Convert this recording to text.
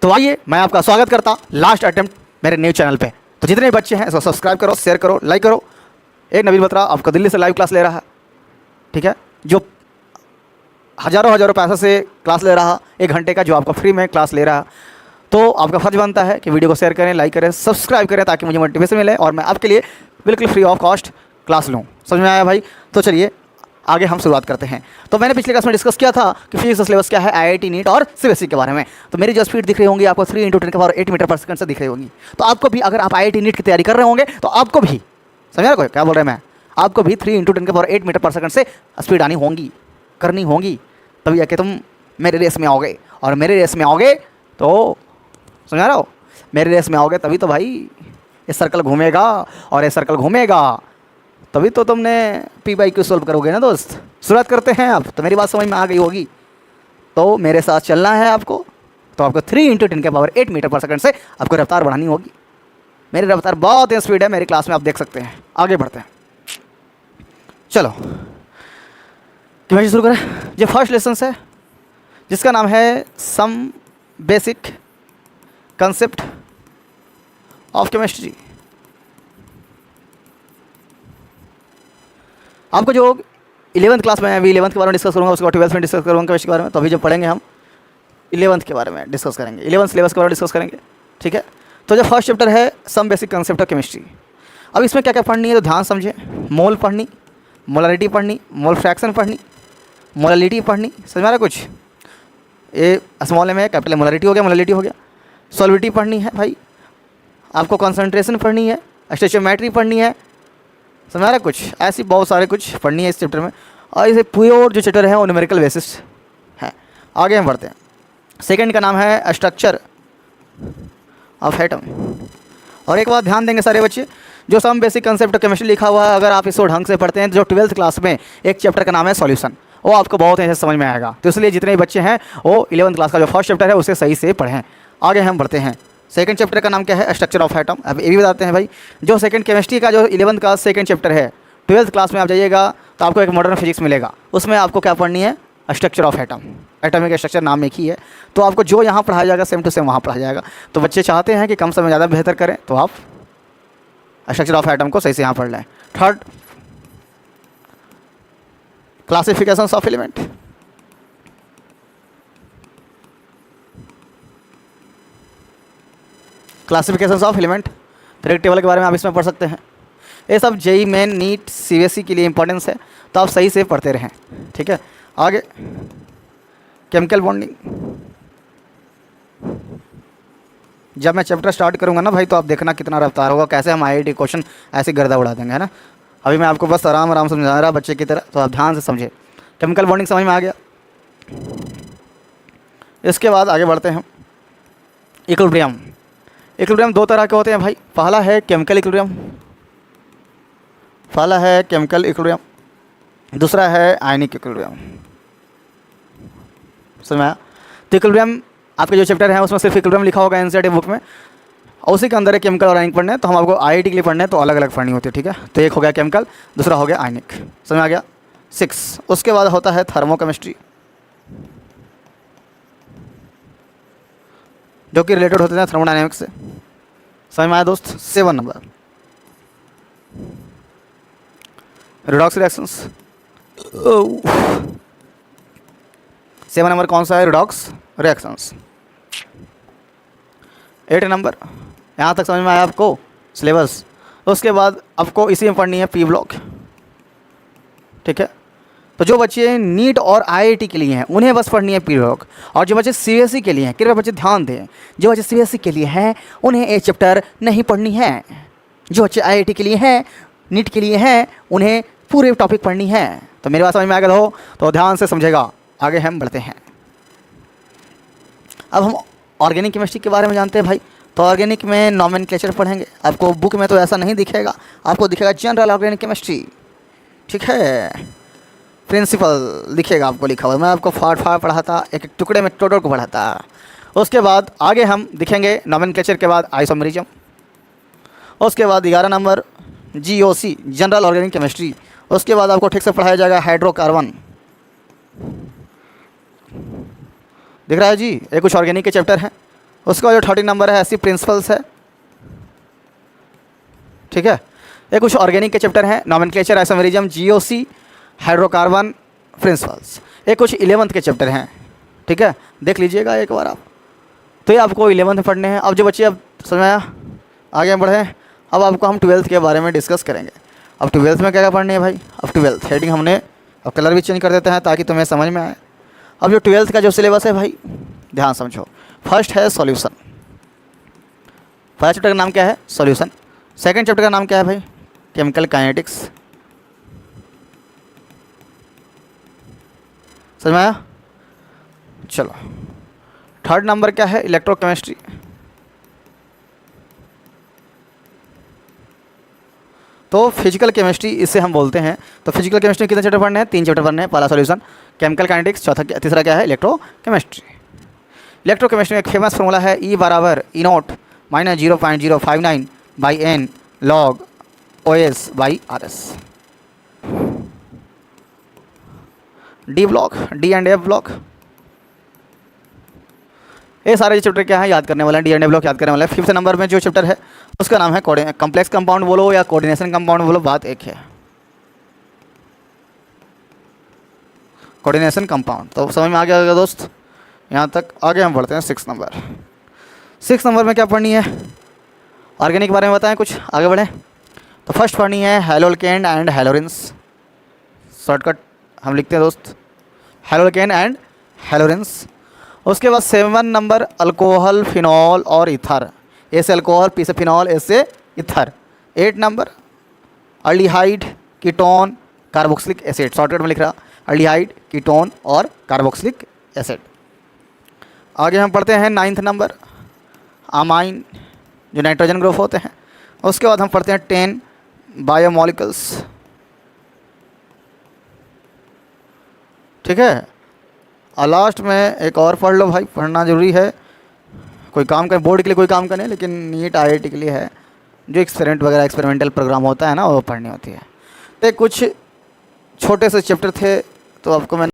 तो आइए मैं आपका स्वागत करता लास्ट अटेम्प्ट मेरे न्यू चैनल पे। तो जितने भी बच्चे हैं इसको सब्सक्राइब करो, शेयर करो, लाइक करो। एक नवीन बत्रा आपको दिल्ली से लाइव क्लास ले रहा है, ठीक है, जो हज़ारों पैसे से क्लास ले रहा, 1 घंटे का जो आपको फ्री में क्लास ले रहा। तो आपका फर्ज बनता है कि वीडियो को शेयर करें, लाइक करें, सब्सक्राइब करें, ताकि मुझे मोटिवेशन मिले और मैं आपके लिए बिल्कुल फ्री ऑफ कॉस्ट क्लास लूँ। समझ में आया भाई? तो चलिए आगे हम शुरुआत करते हैं। तो मैंने पिछले क्लास में डिस्कस किया था कि फिजिक्स का सिलेबस क्या है, आईआईटी नीट और सीबीएसई के बारे में। तो मेरी जो स्पीड दिख रही होंगी आपको 3 × 10⁸ मीटर पर सेकंड से दिख रही होगी। तो आपको भी, अगर आप आईआईटी नीट की तैयारी कर रहे होंगे तो आपको भी, समझा कोई क्या बोल रहे हैं, मैं आपको भी 3 × 10⁸ मीटर पर सेकंड से स्पीड आनी होंगी, करनी होंगी, तभी जाके तुम मेरे रेस में आओगे। और मेरे रेस में आओगे तो, समझा रहे हो, मेरे रेस में आओगे तभी तो भाई ये सर्कल घूमेगा, और ये सर्कल घूमेगा तभी तो तुमने P/Q सॉल्व करोगे ना दोस्त। शुरुआत करते हैं आप। तो मेरी बात समझ में आ गई होगी। तो मेरे साथ चलना है आपको। तो आपको 3 × 10⁸ मीटर पर सेकंड से आपको रफ्तार बढ़ानी होगी। मेरी रफ्तार बहुत तेज स्पीड है, मेरी क्लास में आप देख सकते हैं। आगे बढ़ते हैं, चलो केमिस्ट्री शुरू करें। जो फर्स्ट लेसन है जिसका नाम है some basic concept of chemistry. आपको जो 11th क्लास में, अभी 11th के बारे में डिस्कस करूँगा, उसके बाद 12th में डिस्कस करूँगा केमिस्ट्री के बारे में। तो अभी जब पढ़ेंगे हम 11th के बारे में डिस्कस करेंगे, 11th सिलेबस के बारे में डिस्कस करेंगे, ठीक है। तो जो फर्स्ट चैप्टर है some basic concept of chemistry. अब इसमें क्या क्या पढ़नी है तो ध्यान समझे। मोल पढ़नी, मोलरिटी पढ़नी, मोल फ्रैक्शन पढ़नी, मोललिटी पढ़नी। समझ में आ रहा कुछ? ए स्मॉल में कैपिटल मोलरिटी हो गया, मोललिटी हो गया। सॉल्विटी पढ़नी है भाई, आपको कॉन्सेंट्रेशन पढ़नी है, स्टोइचियोमेट्री पढ़नी है। समझ आ रहा कुछ? ऐसी बहुत सारे कुछ पढ़नी है इस चैप्टर में। और इसे प्योर जो चैप्टर है वो न्यूमेरिकल बेसिस है। आगे हम बढ़ते हैं। सेकंड का नाम है स्ट्रक्चर ऑफ एटम। और एक बात ध्यान देंगे सारे बच्चे, जो some basic concept of chemistry लिखा हुआ है, अगर आप इसको ढंग से पढ़ते हैं, जो 12th क्लास में एक चैप्टर का नाम है सॉल्यूशन, वो आपको बहुत अच्छे से समझ में आएगा। तो इसलिए जितने बच्चे हैं वो 11th क्लास का जो फर्स्ट चैप्टर है उसे सही से पढ़ें। आगे हम बढ़ते हैं। सेकंड चैप्टर का नाम क्या है? Structure of atom. अब ये भी बताते हैं भाई, जो सेकंड केमिस्ट्री का जो 11th का सेकंड चैप्टर है, 12th क्लास में आप जाइएगा तो आपको एक मॉडर्न फिजिक्स मिलेगा। उसमें आपको क्या पढ़नी है? Structure of atom. Atomic structure नाम एक ही है। तो आपको जो यहाँ पढ़ाया जाएगा सेम टू सेम वहाँ पढ़ाया जाएगा। तो बच्चे चाहते हैं कि कम समय ज़्यादा बेहतर करें, तो आप स्ट्रक्चर ऑफ एटम को सही से यहाँ पढ़ लें। Third, classification of element. Classification of element, periodic table के बारे में आप इसमें पढ़ सकते हैं। ये सब जेई मेन, नीट, सीबीएसई के लिए इंपॉर्टेंस है, तो आप सही से पढ़ते रहें, ठीक है। आगे केमिकल बॉन्डिंग। जब मैं चैप्टर स्टार्ट करूंगा ना भाई, तो आप देखना कितना रफ्तार होगा, कैसे हम आईआईटी क्वेश्चन ऐसे गर्दा उड़ा देंगे, है ना। अभी मैं आपको बस आराम आराम समझा रहा बच्चे की तरह, तो आप ध्यान से समझे। केमिकल बॉन्डिंग समझ में आ गया। इसके बाद आगे बढ़ते हैं। इक्विलिब्रियम। इक्विलिब्रियम 2 तरह के होते हैं भाई। पहला है केमिकल इक्विलिब्रियम, पहला है केमिकल इक्विलिब्रियम, दूसरा है आयनिक इक्विलिब्रियम। समझ में आया? तो इक्विलिब्रियम आपके जो चैप्टर है उसमें सिर्फ इक्विलिब्रियम लिखा होगा एनसीईआरटी बुक में, और उसी के अंदर है केमिकल और आयनिक पढ़ने हैं। तो हम आपको आईआईटी के लिए पढ़ने हैं तो अलग अलग पढ़नी होती है, ठीक है। तो एक हो गया केमिकल, दूसरा हो गया आयनिक। समझ में आ गया? 6। उसके बाद होता है थर्मोकेमिस्ट्री, जो कि रिलेटेड होते हैं थर्मोडायनेमिक्स से। समझ में आया दोस्त? 7 नंबर, रिडॉक्स रिएक्शंस। 7 नंबर कौन सा है? Redox reactions. 8 नंबर, यहाँ तक समझ में आया आपको सिलेबस? उसके बाद आपको इसी में पढ़नी है पी ब्लॉक, ठीक है। तो जो बच्चे नीट और आईआईटी के लिए हैं उन्हें बस पढ़नी है पी ब्लॉक, और जो बच्चे सीबीएसई के लिए हैं, कृपया बच्चे ध्यान दें, जो बच्चे सीबीएसई के लिए हैं उन्हें एक चैप्टर नहीं पढ़नी है। जो बच्चे आईआईटी के लिए हैं, नीट के लिए हैं, उन्हें पूरे टॉपिक पढ़नी है। तो मेरी बात समझ में आ गया हो तो ध्यान से समझेगा। आगे हम बढ़ते हैं। अब हम ऑर्गेनिक केमिस्ट्री के बारे में जानते हैं भाई। तो ऑर्गेनिक में नॉमेनक्लेचर पढ़ेंगे। आपको बुक में तो ऐसा नहीं दिखेगा, आपको दिखेगा जनरल ऑर्गेनिक केमिस्ट्री, ठीक है। प्रिंसिपल दिखेगा आपको लिखा हुआ। मैं आपको फाड़ पढ़ाता, एक एक टुकड़े में टोटल को पढ़ाता। उसके बाद आगे हम दिखेंगे नॉमेनक्लेचर के बाद आइसोमेरिज्म। उसके बाद 11 number GOC, general organic chemistry. उसके बाद आपको ठीक से पढ़ाया जाएगा हाइड्रोकार्बन। दिख रहा है जी, ये कुछ ऑर्गेनिक के चैप्टर हैं। उसका जो 13 नंबर है ऐसी प्रिंसिपल्स है, ठीक है। ये कुछ ऑर्गेनिक के चैप्टर हैं, nomenclature, isomerism, GOC, hydrocarbon, principles. ये कुछ 11th के चैप्टर हैं, ठीक है, देख लीजिएगा एक बार आप। तो ये आपको 11th में पढ़ने हैं। अब जो बच्चे अब समझ में आया, आगे बढ़ें। अब आपको हम 12th के बारे में डिस्कस करेंगे। अब 12th में क्या क्या पढ़नी है भाई। अब 12th हेडिंग हमने अब कलर भी चेंज कर देते हैं ताकि तुम्हें समझ में आए। अब जो 12th का जो सिलेबस है भाई, ध्यान समझो। फर्स्ट है सॉल्यूशन। फर्स्ट चैप्टर का नाम क्या है, सॉल्यूशन। सेकंड चैप्टर का नाम क्या है भाई, केमिकल काइनेटिक्स। समझ में आया। चलो थर्ड नंबर क्या है, इलेक्ट्रोकेमिस्ट्री। तो फिजिकल केमिस्ट्री इसे हम बोलते हैं। तो फिजिकल केमिस्ट्री कितने चैप्टर पढ़ने हैं, 3 चैप्टर पढ़ने हैं। पहला सॉल्यूशन, केमिकल काइनेटिक्स, तीसरा क्या है, इलेक्ट्रोकेमिस्ट्री। इलेक्ट्रोकेमिस्ट्री में एक फेमस फॉर्मूला है, E बराबर E not minus 0.059 by N log OS by RS। D block, D and F block, ये सारे चैप्टर क्या है याद करने वाले हैं, डी एंड ए ब्लॉक याद करने वाला है। 5th नंबर में जो चैप्टर है उसका नाम है कॉम्प्लेक्स कंपाउंड बोलो या कोऑर्डिनेशन कंपाउंड बोलो, बात एक है, कोऑर्डिनेशन कंपाउंड। तो समझ में आ गया होगा दोस्त। यहाँ तक आगे हम बढ़ते हैं 6 नंबर। 6 नंबर में क्या पढ़नी है, ऑर्गेनिक के बारे में बताएं कुछ, आगे बढ़ें। तो फर्स्ट पढ़नी है हैलोल्केन एंड हैलोरिन्स। शॉर्टकट हम लिखते हैं दोस्त, हैलोल्केन एंड हैलोरिन्स। उसके बाद 7 नंबर अल्कोहल, फिनॉल और ईथर। ए से अल्कोहल, पी से फिनॉल, ए से ether. 8 number aldehyde, ketone, carboxylic acid. Shortcut में लिख रहा, अल्डिहाइड, कीटोन और कार्बोक्सिलिक एसिड। आगे हम पढ़ते हैं 9th नंबर अमाइन, जो नाइट्रोजन ग्रुप होते हैं। उसके बाद हम पढ़ते हैं 10 बायोमोलिकल्स, ठीक है। और लास्ट में एक और पढ़ लो भाई, पढ़ना ज़रूरी है। कोई काम करें, बोर्ड के लिए कोई काम करें, लेकिन नीट IIT के लिए है, जो एक्सपेरिमेंट वगैरह एक्सपेरिमेंटल प्रोग्राम होता है ना, वो पढ़नी होती है। तो कुछ छोटे से चैप्टर थे, तो आपको मैंने